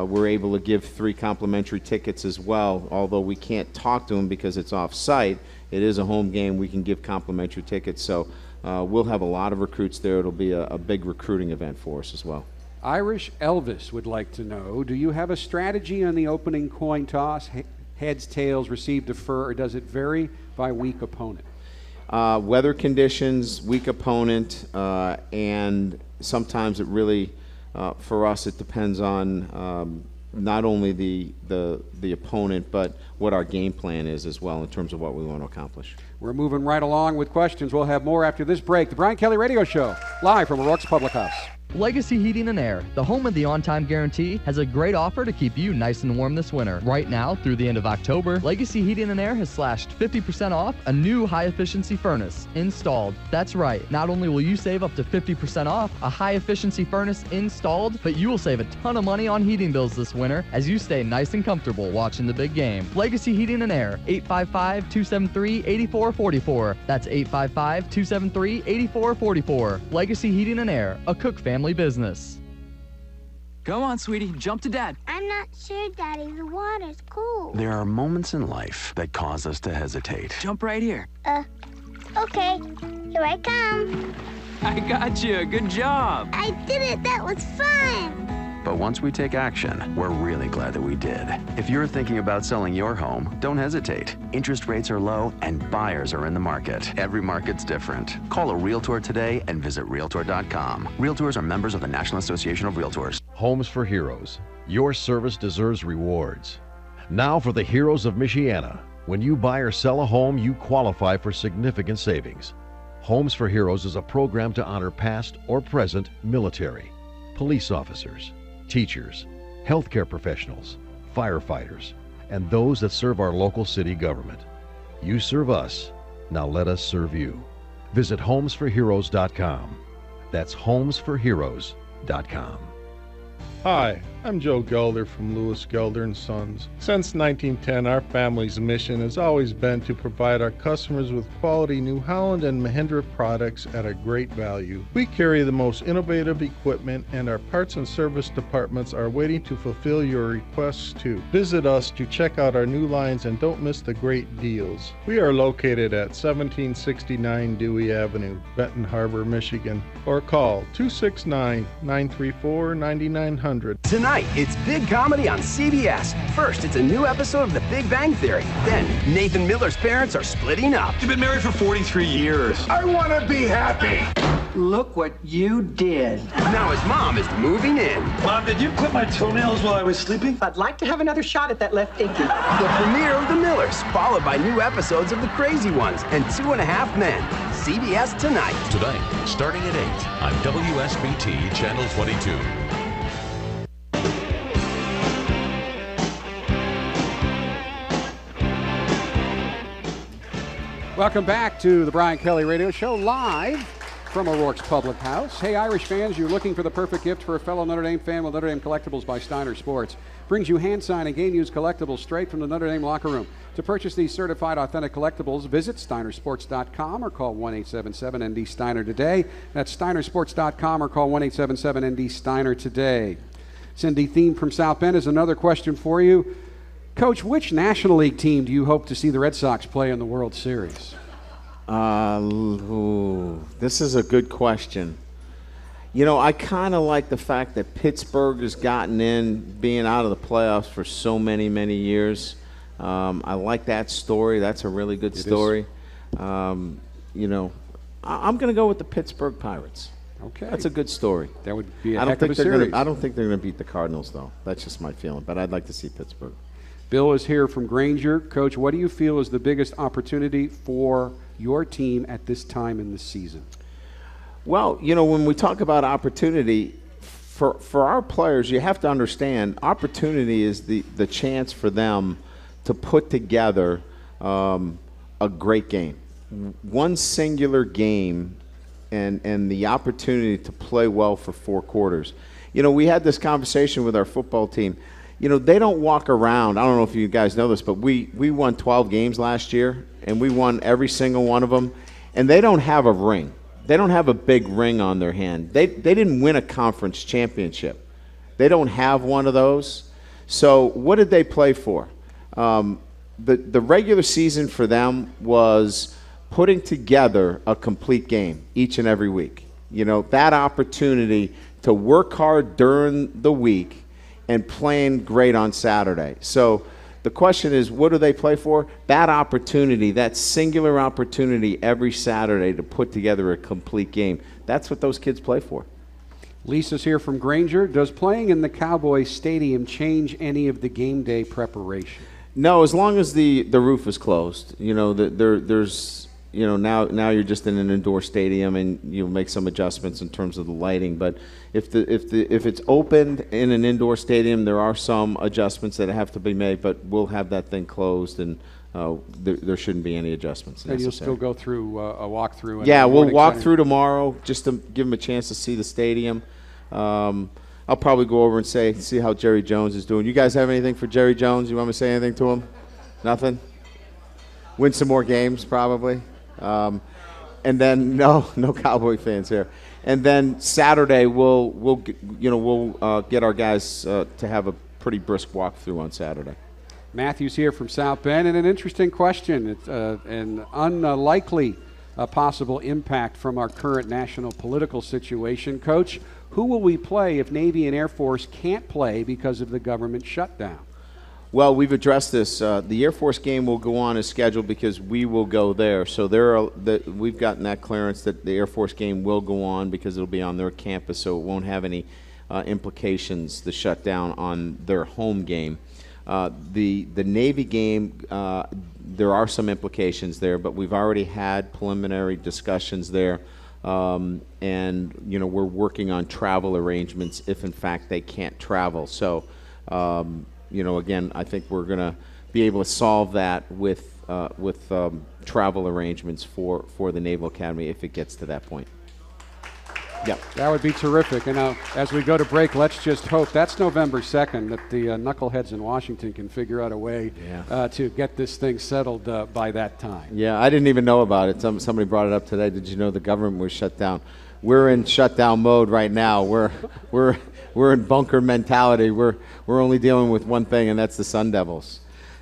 we're able to give 3 complimentary tickets as well. Although we can't talk to them because it's off-site, it is a home game. We can give complimentary tickets. So we'll have a lot of recruits there. It'll be a big recruiting event for us as well. Irish Elvis would like to know, do you have a strategy on the opening coin toss? Heads, tails, receive, defer, or does it vary by weak opponent? Weather conditions, weak opponent, and sometimes it really, for us, it depends on not only the opponent, but what our game plan is as well in terms of what we want to accomplish. We're moving right along with questions. We'll have more after this break. The Brian Kelly Radio Show, live from O'Rourke's Public House. Legacy Heating and Air, the home of the on-time guarantee, has a great offer to keep you nice and warm this winter. Right now, through the end of October, Legacy Heating and Air has slashed 50% off a new high-efficiency furnace installed. That's right, not only will you save up to 50% off a high-efficiency furnace installed, but you will save a ton of money on heating bills this winter as you stay nice and comfortable watching the big game. Legacy Heating and Air, 855-273-8444. That's 855-273-8444. Legacy Heating and Air, a Cook family business. Go on, sweetie. Jump to Dad. I'm not sure, Daddy. The water's cool. There are moments in life that cause us to hesitate. Jump right here. Okay, here I come. I got you. Good job. I did it. That was fun. But once we take action, we're really glad that we did. If you're thinking about selling your home, don't hesitate. Interest rates are low and buyers are in the market. Every market's different. Call a Realtor today and visit Realtor.com. Realtors are members of the National Association of Realtors. Homes for Heroes. Your service deserves rewards. Now for the Heroes of Michiana. When you buy or sell a home, you qualify for significant savings. Homes for Heroes is a program to honor past or present military, police officers, teachers, healthcare professionals, firefighters, and those that serve our local city government. You serve us, now let us serve you. Visit homesforheroes.com. That's homesforheroes.com. Hi, I'm Joe Gelder from Lewis Gelder & Sons. Since 1910, our family's mission has always been to provide our customers with quality New Holland and Mahindra products at a great value. We carry the most innovative equipment, and our parts and service departments are waiting to fulfill your requests too. Visit us to check out our new lines and don't miss the great deals. We are located at 1769 Dewey Avenue, Benton Harbor, Michigan, or call 269-934-9900. Tonight, it's big comedy on CBS. First, it's a new episode of The Big Bang Theory. Then, Nathan Miller's parents are splitting up. You've been married for 43 years. I want to be happy. Look what you did. Now his mom is moving in. Mom, did you clip my toenails while I was sleeping? I'd like to have another shot at that left dinky. The premiere of The Millers, followed by new episodes of The Crazy Ones and 2.5 Men. CBS tonight. Tonight, starting at 8 on WSBT Channel 22. Welcome back to the Brian Kelly Radio Show, live from O'Rourke's Public House. Hey, Irish fans, you're looking for the perfect gift for a fellow Notre Dame fan? Well, Notre Dame Collectibles by Steiner Sports brings you hand-signed and game-used collectibles straight from the Notre Dame locker room. To purchase these certified authentic collectibles, visit steinersports.com or call 1-877-ND-STEINER today. That's steinersports.com or call 1-877-ND-STEINER today. Cindy Thiem from South Bend has another question for you. Coach, which National League team do you hope to see the Red Sox play in the World Series? This is a good question. You know, I kind of like the fact that Pittsburgh has gotten in, being out of the playoffs for so many, many years. I like that story. That's a really good story. You know, I'm going to go with the Pittsburgh Pirates. Okay. That's a good story. That would be a heck of a series. I don't think they're going to beat the Cardinals, though. That's just my feeling. But I'd like to see Pittsburgh. Bill is here from Granger. Coach, what do you feel is the biggest opportunity for your team at this time in the season? Well, you know, when we talk about opportunity, for our players, you have to understand opportunity is the chance for them to put together a great game. One singular game and the opportunity to play well for 4 quarters. You know, we had this conversation with our football team. You know, they don't walk around. I don't know if you guys know this, but we won 12 games last year, and we won every single one of them. And they don't have a ring. They don't have a big ring on their hand. They didn't win a conference championship. They don't have one of those. So what did they play for? The regular season for them was putting together a complete game each and every week. You know, that opportunity to work hard during the week and playing great on Saturday. So the question is, what do they play for? That opportunity, that singular opportunity every Saturday to put together a complete game. That's what those kids play for. Lisa's here from Granger. Does playing in the Cowboys Stadium change any of the game day preparation? No, as long as the roof is closed. You know, there's, you know, now you're just in an indoor stadium and you make some adjustments in terms of the lighting. But if it's opened in an indoor stadium, there are some adjustments that have to be made. But we'll have that thing closed, and there shouldn't be any adjustments necessary. And you'll still go through a walkthrough. Yeah, we'll walk through tomorrow just to give them a chance to see the stadium. I'll probably go over and see how Jerry Jones is doing. You guys have anything for Jerry Jones? You want me to say anything to him? Nothing? Win some more games, probably. And then no Cowboy fans here. And then Saturday we'll get our guys to have a pretty brisk walkthrough on Saturday. Matthew's here from South Bend, and an interesting question. It's an unlikely possible impact from our current national political situation. Coach, who will we play if Navy and Air Force can't play because of the government shutdown? Well, we've addressed this. The Air Force game will go on as scheduled because we will go there. So we've gotten that clearance that the Air Force game will go on because it'll be on their campus, so it won't have any implications, the shutdown, on their home game. The Navy game, there are some implications there, but we've already had preliminary discussions there. And, we're working on travel arrangements if, in fact, they can't travel. So, again, I think we're going to be able to solve that with travel arrangements for the Naval Academy if it gets to that point. Yeah, that would be terrific. And now, as we go to break, let's just hope that's November 2nd that the knuckleheads in Washington can figure out a way to get this thing settled by that time. Yeah, I didn't even know about it. Somebody brought it up today. Did you know the government was shut down? We're in shutdown mode right now. We're in bunker mentality. We're only dealing with one thing, and that's the Sun Devils.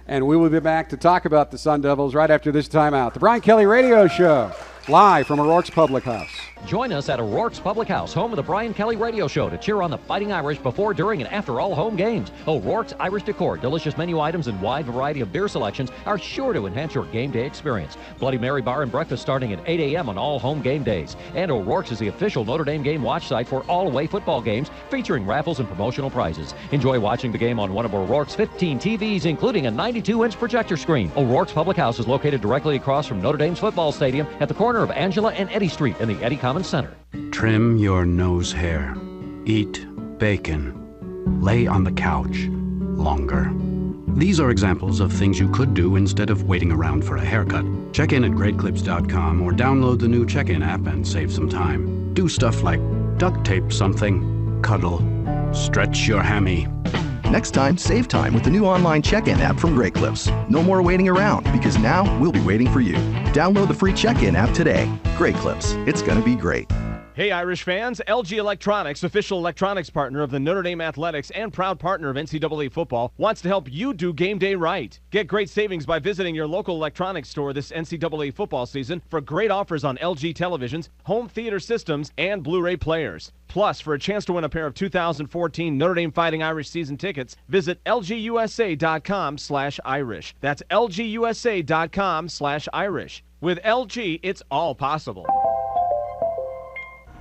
And we will be back to talk about the Sun Devils right after this timeout. The Brian Kelly Radio Show, live from O'Rourke's Public House. Join us at O'Rourke's Public House, home of the Brian Kelly Radio Show, to cheer on the Fighting Irish before, during, and after all home games. O'Rourke's Irish Decor, delicious menu items, and wide variety of beer selections are sure to enhance your game day experience. Bloody Mary Bar and Breakfast starting at 8 a.m. on all home game days. And O'Rourke's is the official Notre Dame game watch site for all away football games, featuring raffles and promotional prizes. Enjoy watching the game on one of O'Rourke's 15 TVs, including a 92-inch projector screen. O'Rourke's Public House is located directly across from Notre Dame's football stadium at the corner of Angela and Eddy Street in the Eddy Commons Center. Trim your nose hair. Eat bacon. Lay on the couch longer. These are examples of things you could do instead of waiting around for a haircut. Check in at greatclips.com or download the new check-in app and save some time. Do stuff like duct tape something, cuddle, stretch your hammy. Next time, save time with the new online check-in app from Great Clips. No more waiting around, because now we'll be waiting for you. Download the free check-in app today. Great Clips. It's going to be great. Hey, Irish fans, LG Electronics, official electronics partner of the Notre Dame Athletics and proud partner of NCAA football, wants to help you do game day right. Get great savings by visiting your local electronics store this NCAA football season for great offers on LG televisions, home theater systems, and Blu-ray players. Plus, for a chance to win a pair of 2014 Notre Dame Fighting Irish season tickets, visit lgusa.com/Irish. That's lgusa.com/Irish. With LG, it's all possible.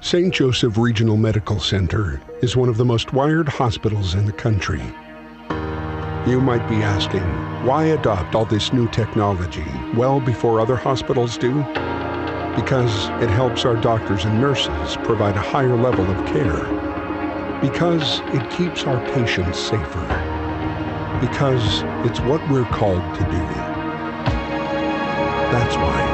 St. Joseph Regional Medical Center is one of the most wired hospitals in the country. You might be asking, why adopt all this new technology well before other hospitals do? Because it helps our doctors and nurses provide a higher level of care. Because it keeps our patients safer. Because it's what we're called to do. That's why.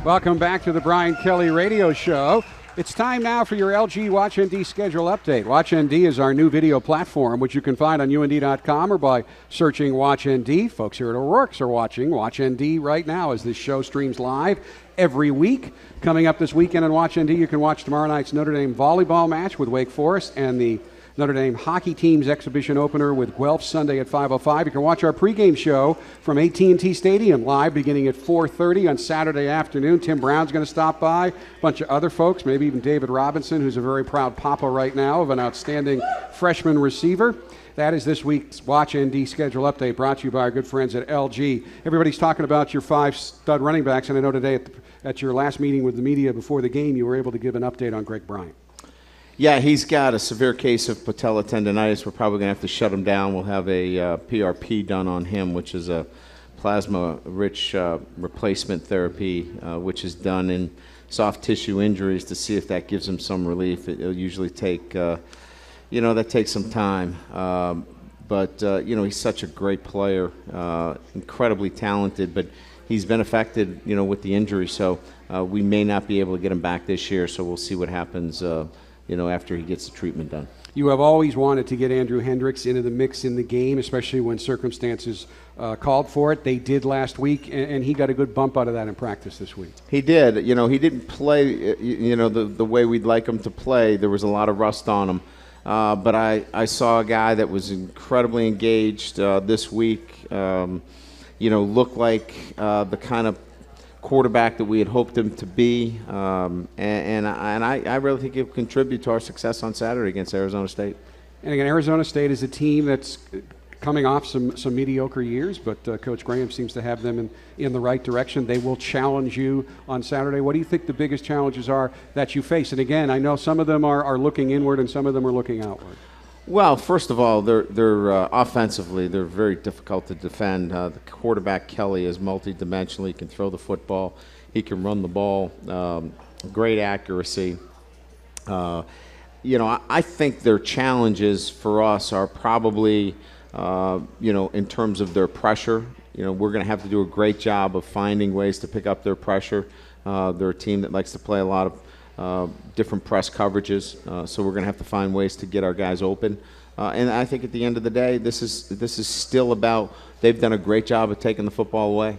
Welcome back to the Brian Kelly Radio Show. It's time now for your LG WatchND schedule update. WatchND is our new video platform, which you can find on UND.com or by searching WatchND. Folks here at O'Rourke's are watching WatchND right now as this show streams live every week. Coming up this weekend on WatchND, you can watch tomorrow night's Notre Dame volleyball match with Wake Forest and the Notre Dame hockey team's exhibition opener with Guelph Sunday at 5:05. You can watch our pregame show from AT&T Stadium live beginning at 4:30 on Saturday afternoon. Tim Brown's going to stop by, a bunch of other folks, maybe even David Robinson, who's a very proud papa right now of an outstanding freshman receiver. That is this week's WatchND schedule update brought to you by our good friends at LG. Everybody's talking about your 5 stud running backs, and I know today at your last meeting with the media before the game, you were able to give an update on Greg Bryant. Yeah, he's got a severe case of patella tendonitis. We're probably going to have to shut him down. We'll have a PRP done on him, which is a plasma-rich replacement therapy, which is done in soft tissue injuries to see if that gives him some relief. It'll usually take, that takes some time. But he's such a great player, incredibly talented, but he's been affected, with the injury. So we may not be able to get him back this year, so we'll see what happens after he gets the treatment done. You have always wanted to get Andrew Hendricks into the mix in the game, especially when circumstances called for it. They did last week, and he got a good bump out of that in practice this week. He did. He didn't play, the way we'd like him to play. There was a lot of rust on him. But I saw a guy that was incredibly engaged this week, looked like the kind of quarterback that we had hoped him to be. And I really think he'll contribute to our success on Saturday against Arizona State. And again, Arizona State is a team that's coming off some mediocre years, but Coach Graham seems to have them in the right direction. They will challenge you on Saturday. What do you think the biggest challenges are that you face? And again, I know some of them are looking inward and some of them are looking outward. Well, first of all, they're offensively, they're very difficult to defend. The quarterback, Kelly, is multidimensional. He can throw the football. He can run the ball. Great accuracy. I think their challenges for us are probably in terms of their pressure. We're going to have to do a great job of finding ways to pick up their pressure. They're a team that likes to play a lot of different press coverages, so we're going to have to find ways to get our guys open. And I think at the end of the day, this is still about, they've done a great job of taking the football away.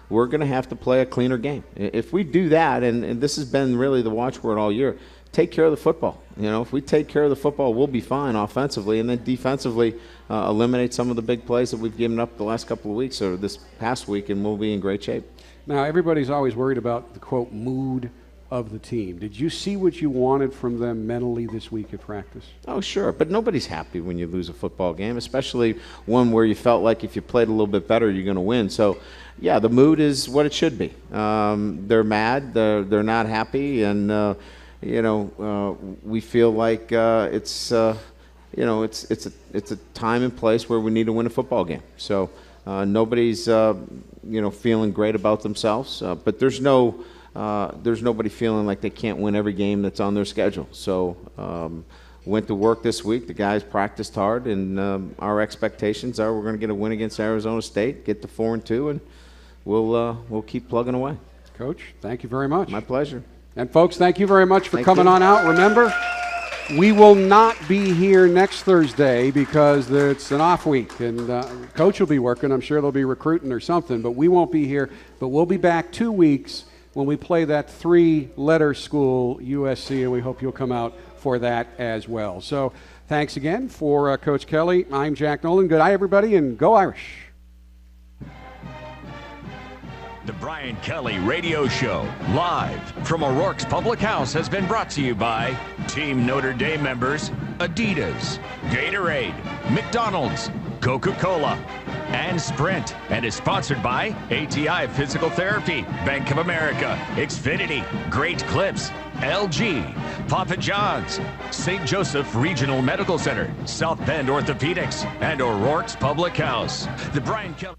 We're going to have to play a cleaner game. If we do that, and this has been really the watchword all year, take care of the football. If we take care of the football, we'll be fine offensively, and then defensively eliminate some of the big plays that we've given up the last couple of weeks or this past week, and we'll be in great shape. Now, everybody's always worried about the, quote, mood of the team. Did you see what you wanted from them mentally this week at practice? Oh, sure, but nobody's happy when you lose a football game, especially one where you felt like if you played a little bit better, you're going to win. So, yeah, the mood is what it should be. They're mad, they're not happy, and we feel like it's a time and place where we need to win a football game. So nobody's feeling great about themselves, but there's nobody feeling like they can't win every game that's on their schedule. So went to work this week. The guys practiced hard, and our expectations are we're going to get a win against Arizona State, get to 4-2, and we'll keep plugging away. Coach, thank you very much. My pleasure. And folks, thank you very much for coming on out. Remember, we will not be here next Thursday because it's an off week, and Coach will be working. I'm sure they'll be recruiting or something, but we won't be here. But we'll be back 2 weeks when we play that 3-letter school, USC, and we hope you'll come out for that as well. So thanks again for Coach Kelly. I'm Jack Nolan. Good night, everybody, and go Irish. The Brian Kelly Radio Show, live from O'Rourke's Public House, has been brought to you by Team Notre Dame members, Adidas, Gatorade, McDonald's, Coca-Cola, and Sprint, and is sponsored by ATI Physical Therapy, Bank of America, Xfinity, Great Clips, LG, Papa John's, St. Joseph Regional Medical Center, South Bend Orthopedics, and O'Rourke's Public House. The Brian Kelly